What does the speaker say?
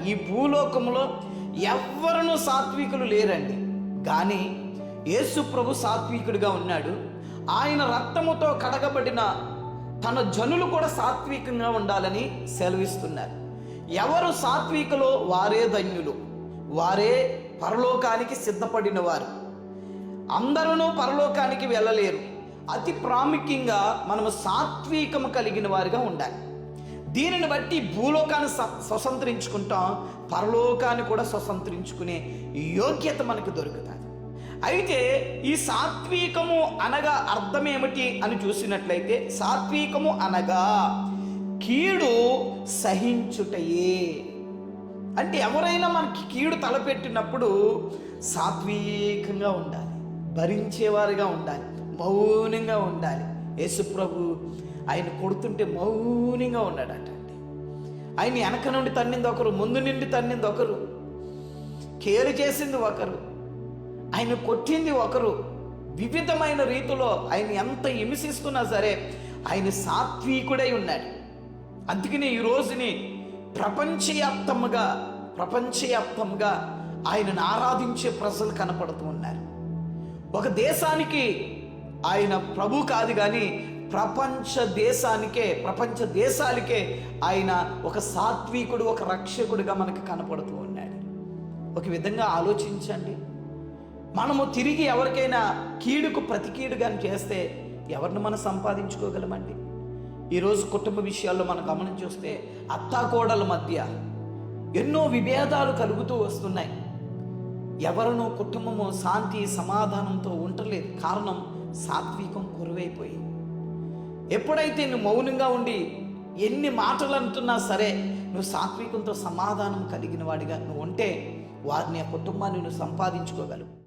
ఈ భూలోకంలో ఎవ్వరూ సాత్వికులు లేరండి. కానీ యేసు ప్రభు సాత్వికుడిగా ఉన్నాడు. ఆయన రక్తముతో కడగబడిన తన జనులు కూడా సాత్వికంగా ఉండాలని సెలవిస్తున్నారు. ఎవరు సాత్వికులో వారే ధన్యులు, వారే పరలోకానికి సిద్ధపడిన వారు. అందరూ పరలోకానికి వెళ్ళలేరు. అతి ప్రాముఖ్యంగా మనము సాత్వికము కలిగిన వారిగా ఉండాలి. దీనిని బట్టి భూలోకాన్ని స్వతంత్రించుకుంటాం, పరలోకాన్ని కూడా స్వతంత్రించుకునే యోగ్యత మనకు దొరుకుతుంది. అయితే ఈ సాత్వికము అనగా అర్థం ఏమిటి అని చూసినట్లయితే, సాత్వికము అనగా కీడు సహించుటయే. అంటే ఎవరైనా మనకి కీడు తలపెట్టినప్పుడు సాత్వికంగా ఉండాలి, భరించేవారుగా ఉండాలి, మౌనంగా ఉండాలి. యేసు ప్రభు ఆయన కొడుతుంటే మౌనంగా ఉన్నాడట అండి. ఆయన వెనక నుండి తన్నింది ఒకరు, ముందు నుండి తన్నింది ఒకరు, కేరు చేసింది ఒకరు, ఆయన కొట్టింది ఒకరు. వివిధమైన రీతిలో ఆయన ఎంత హింసిస్తున్నా సరే ఆయన సాత్వికుడై ఉన్నాడు. అందుకని ఈ రోజుని ప్రపంచవ్యాప్తంగా ఆయనను ఆరాధించే ప్రజలు కనపడుతూ ఉన్నారు. ఒక దేశానికి ఆయన ప్రభు కాదు, కానీ ప్రపంచ దేశాలకే ఆయన ఒక సాత్వికుడు, ఒక రక్షకుడిగా మనకు కనపడుతూ ఉన్నాడు. ఒక విధంగా ఆలోచించండి, మనము తిరిగి ఎవరికైనా కీడుకు ప్రతి కీడుగా చేస్తే ఎవరిని మనం సంపాదించుకోగలమండి? ఈరోజు కుటుంబ విషయాల్లో మనం గమనం చూస్తే అత్తాకోడల మధ్య ఎన్నో విభేదాలు కలుగుతూ వస్తున్నాయి. ఎవరినో కుటుంబము శాంతి సమాధానంతో ఉండలేదు. కారణం సాత్వికం కొరువైపోయి. ఎప్పుడైతే నువ్వు మౌనంగా ఉండి ఎన్ని మాటలు అంటున్నా సరే నువ్వు సాత్వికంతో సమాధానం కలిగిన వాడిగా నువ్వు ఉంటే వారిని, ఆ కుటుంబాన్ని నువ్వు సంపాదించుకోగలవు.